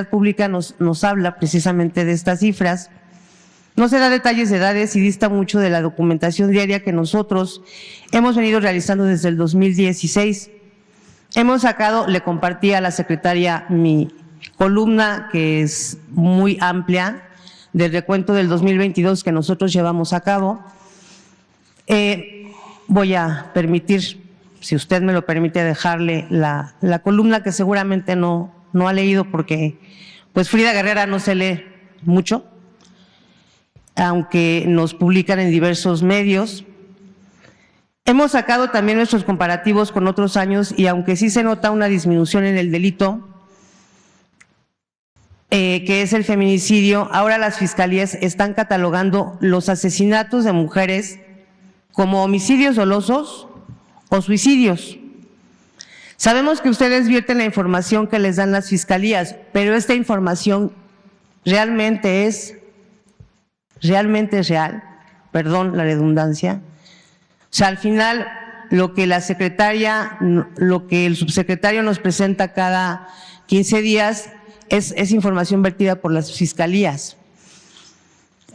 Pública nos habla precisamente de estas cifras. No se da detalles de edades y dista mucho de la documentación diaria que nosotros hemos venido realizando desde el 2016. Hemos sacado, le compartí a la secretaria mi columna, que es muy amplia, del recuento del 2022 que nosotros llevamos a cabo. Voy a permitir, si usted me lo permite, dejarle la columna que seguramente no ha leído porque pues Frida Guerrera no se lee mucho, aunque nos publican en diversos medios. Hemos sacado también nuestros comparativos con otros años y aunque sí se nota una disminución en el delito, que es el feminicidio, ahora las fiscalías están catalogando los asesinatos de mujeres como homicidios dolosos o suicidios. Sabemos que ustedes vierten la información que les dan las fiscalías, pero esta información realmente es real, perdón la redundancia. O sea, al final lo que la secretaria, lo que el subsecretario nos presenta cada 15 días es información vertida por las fiscalías.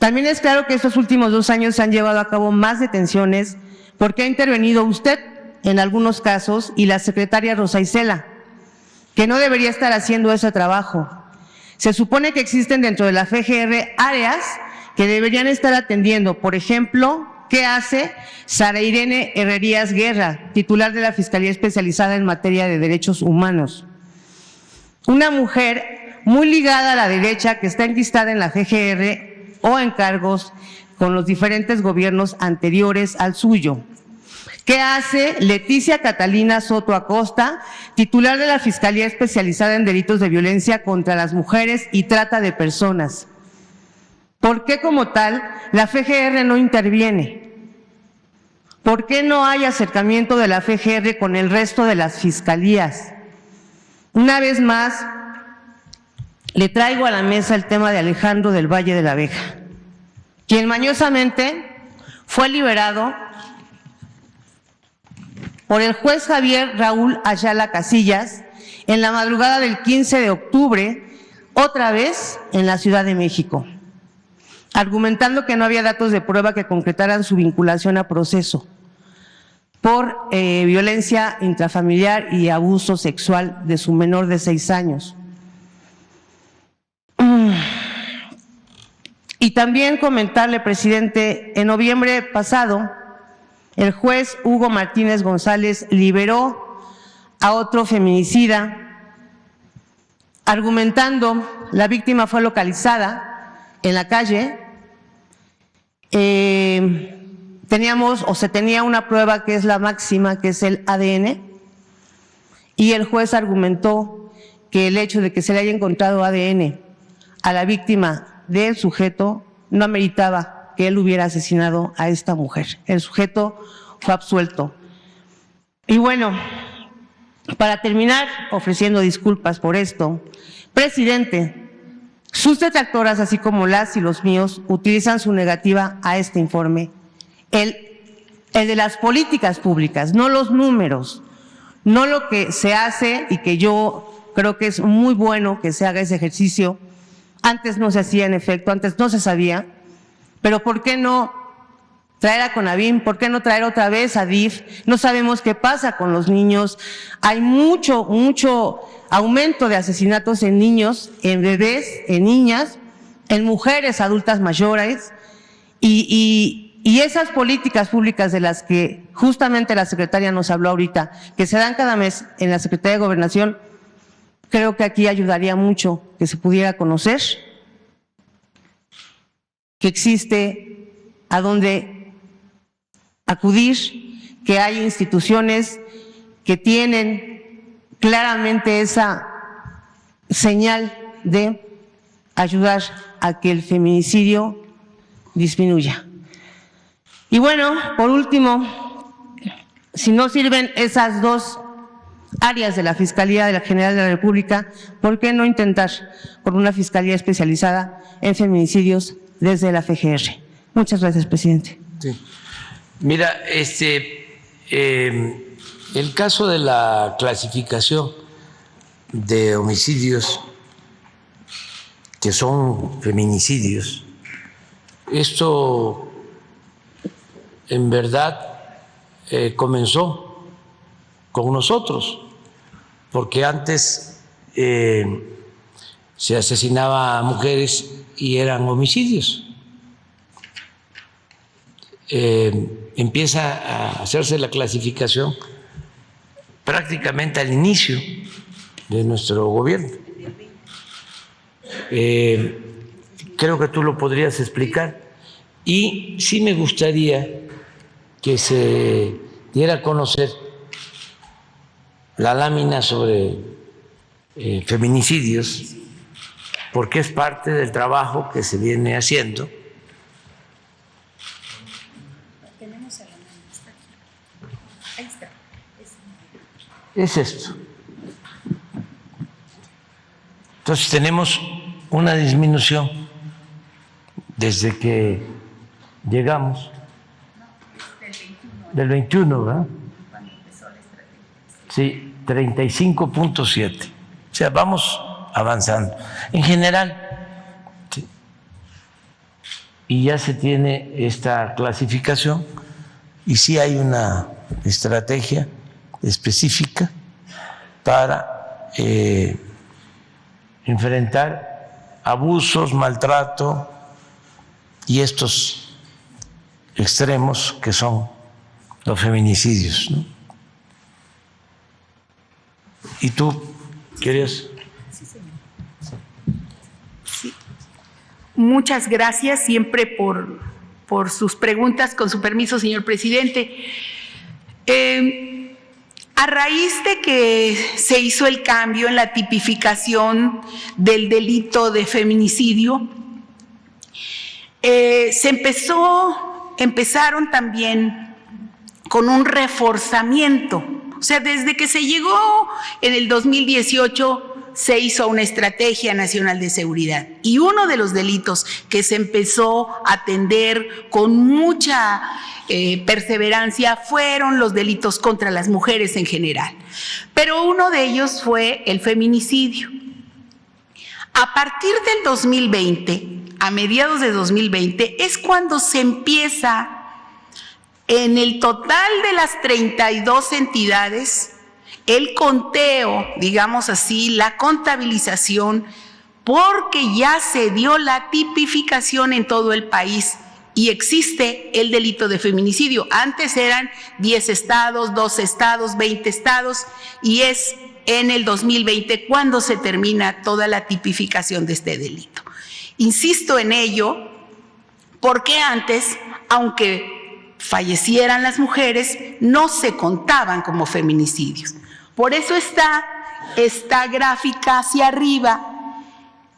También es claro que estos últimos 2 años se han llevado a cabo más detenciones porque ha intervenido usted en algunos casos y la secretaria Rosa Isela, que no debería estar haciendo ese trabajo. Se supone que existen dentro de la FGR áreas que deberían estar atendiendo. Por ejemplo, ¿qué hace Sara Irene Herrerías Guerra, titular de la Fiscalía Especializada en Materia de Derechos Humanos? Una mujer muy ligada a la derecha que está enquistada en la FGR o en cargos con los diferentes gobiernos anteriores al suyo. ¿Qué hace Leticia Catalina Soto Acosta, titular de la Fiscalía Especializada en Delitos de Violencia contra las Mujeres y Trata de Personas? ¿Por qué como tal la FGR no interviene? ¿Por qué no hay acercamiento de la FGR con el resto de las fiscalías? Una vez más, le traigo a la mesa el tema de Alejandro del Valle de la Abeja, quien mañosamente fue liberado por el juez Javier Raúl Ayala Casillas en la madrugada del 15 de octubre, otra vez en la Ciudad de México, argumentando que no había datos de prueba que concretaran su vinculación a proceso por violencia intrafamiliar y abuso sexual de su menor de 6 años. Y también comentarle, presidente, en noviembre pasado, el juez Hugo Martínez González liberó a otro feminicida, argumentando, la víctima fue localizada en la calle, se tenía una prueba que es la máxima, que es el ADN, y el juez argumentó que el hecho de que se le haya encontrado ADN a la víctima del sujeto no ameritaba que él hubiera asesinado a esta mujer. El sujeto fue absuelto. Y bueno, para terminar, ofreciendo disculpas por esto, presidente, sus detractoras, así como las y los míos, utilizan su negativa a este informe, el de las políticas públicas, no los números, no lo que se hace, y que yo creo que es muy bueno que se haga ese ejercicio. Antes no se hacía, en efecto, antes no se sabía, pero ¿por qué no traer a CONAVIM? ¿Por qué no traer otra vez a DIF? No sabemos qué pasa con los niños. Hay mucho aumento de asesinatos en niños, en bebés, en niñas, en mujeres adultas mayores, y esas políticas públicas de las que justamente la secretaria nos habló ahorita, que se dan cada mes en la Secretaría de Gobernación, creo que aquí ayudaría mucho que se pudiera conocer que existe a dónde acudir, que hay instituciones que tienen claramente esa señal de ayudar a que el feminicidio disminuya. Y bueno, por último, si no sirven esas 2 áreas de la Fiscalía de la General de la República, ¿por qué no intentar por una fiscalía especializada en feminicidios desde la FGR? Muchas gracias, presidente. Sí. Mira, el caso de la clasificación de homicidios que son feminicidios. Esto en verdad comenzó con nosotros, porque antes se asesinaba a mujeres y eran homicidios. Empieza a hacerse la clasificación prácticamente al inicio de nuestro gobierno. Creo que tú lo podrías explicar y sí me gustaría que se diera a conocer la lámina sobre feminicidios, porque es parte del trabajo que se viene haciendo. Es esto. Entonces tenemos una disminución desde que llegamos del 21, ¿verdad? Sí, 35.7. O sea, vamos avanzando. En general, sí. Y ya se tiene esta clasificación y sí hay una estrategia específica para enfrentar abusos, maltrato y estos extremos que son los feminicidios, ¿no? ¿Y tú querías? Sí, señor. Sí. Muchas gracias siempre por sus preguntas. Con su permiso, señor presidente. A raíz de que se hizo el cambio en la tipificación del delito de feminicidio, empezaron también con un reforzamiento. O sea, desde que se llegó en el 2018 se hizo una estrategia nacional de seguridad y uno de los delitos que se empezó a atender con mucha perseverancia fueron los delitos contra las mujeres en general. Pero uno de ellos fue el feminicidio. A partir del 2020, a mediados de 2020, es cuando se empieza en el total de las 32 entidades el conteo, digamos así, la contabilización, porque ya se dio la tipificación en todo el país y existe el delito de feminicidio. Antes eran 10 estados, 12 estados, 20 estados, y es en el 2020 cuando se termina toda la tipificación de este delito. Insisto en ello porque antes, aunque fallecieran las mujeres, no se contaban como feminicidios. Por eso está esta gráfica hacia arriba,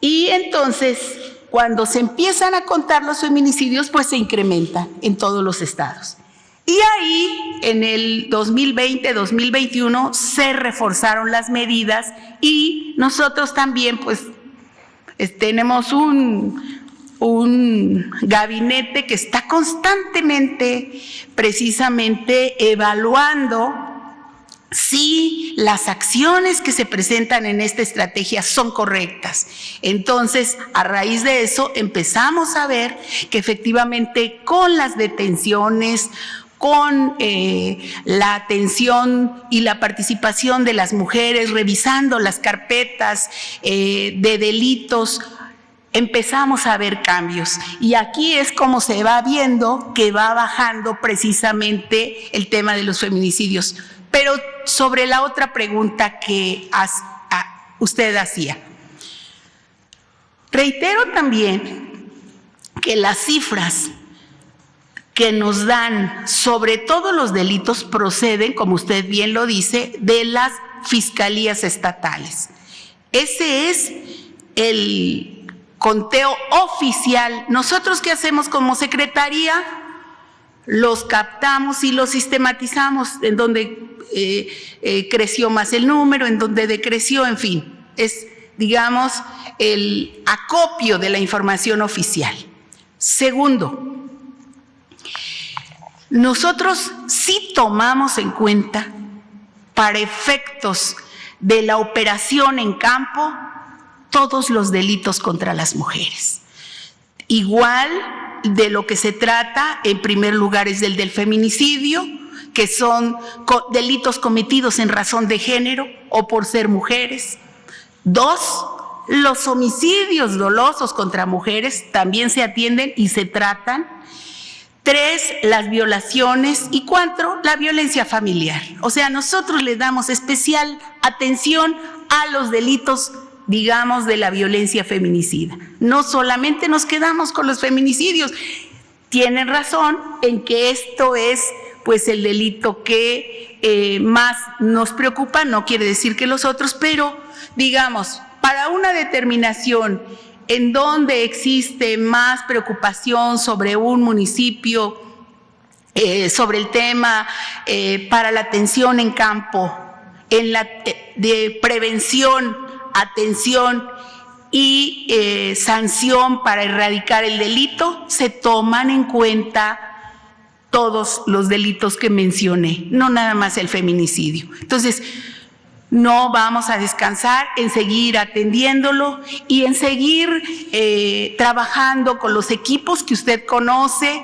y entonces cuando se empiezan a contar los feminicidios, pues se incrementan en todos los estados. Y ahí, en el 2020-2021, se reforzaron las medidas y nosotros también, pues, tenemos un gabinete que está constantemente, precisamente, evaluando si las acciones que se presentan en esta estrategia son correctas. Entonces, a raíz de eso, empezamos a ver que efectivamente con las detenciones, con la atención y la participación de las mujeres, revisando las carpetas de delitos, empezamos a ver cambios. Y aquí es como se va viendo que va bajando precisamente el tema de los feminicidios. Pero sobre la otra pregunta que usted hacía, reitero también que las cifras que nos dan sobre todos los delitos proceden, como usted bien lo dice, de las fiscalías estatales. Ese es el conteo oficial. ¿Nosotros qué hacemos como secretaría? Los captamos y los sistematizamos en donde creció más el número, en donde decreció, en fin. Es, digamos, el acopio de la información oficial. Segundo, nosotros sí tomamos en cuenta, para efectos de la operación en campo, todos los delitos contra las mujeres. Igual de lo que se trata, en primer lugar, es del feminicidio, que son delitos cometidos en razón de género o por ser mujeres. 2, los homicidios dolosos contra mujeres también se atienden y se tratan. 3, las violaciones. Y 4, la violencia familiar. O sea, nosotros le damos especial atención a los delitos, digamos, de la violencia feminicida. No solamente nos quedamos con los feminicidios. Tienen razón en que esto es pues el delito que más nos preocupa, no quiere decir que los otros, pero digamos, para una determinación en donde existe más preocupación sobre un municipio, sobre el tema para la atención en campo, de prevención, atención y sanción para erradicar el delito, se toman en cuenta todos los delitos que mencioné, no nada más el feminicidio. Entonces, no vamos a descansar en seguir atendiéndolo y en seguir trabajando con los equipos que usted conoce,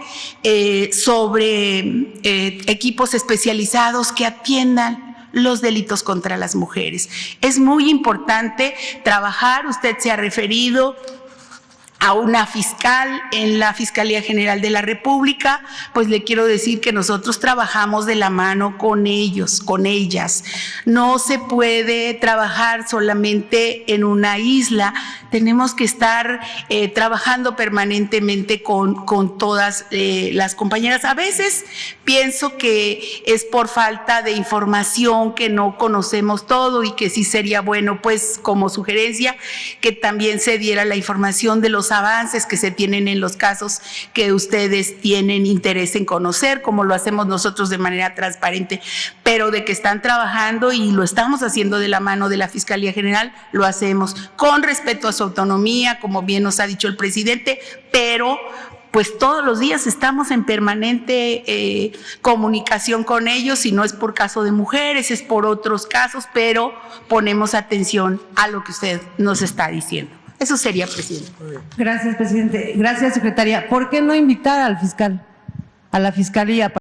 sobre equipos especializados que atiendan los delitos contra las mujeres. Es muy importante trabajar, usted se ha referido a una fiscal en la Fiscalía General de la República, pues le quiero decir que nosotros trabajamos de la mano con ellos, con ellas. No se puede trabajar solamente en una isla, tenemos que estar trabajando permanentemente con todas las compañeras. A veces pienso que es por falta de información, que no conocemos todo y que sí sería bueno, pues como sugerencia, que también se diera la información de los avances que se tienen en los casos que ustedes tienen interés en conocer, como lo hacemos nosotros de manera transparente, pero de que están trabajando y lo estamos haciendo de la mano de la Fiscalía General, lo hacemos con respeto a su autonomía, como bien nos ha dicho el presidente, pero pues todos los días estamos en permanente comunicación con ellos, y no es por caso de mujeres, es por otros casos, pero ponemos atención a lo que usted nos está diciendo. Eso sería, presidente. Gracias, presidente. Gracias, secretaria. ¿Por qué no invitar al fiscal, a la fiscalía?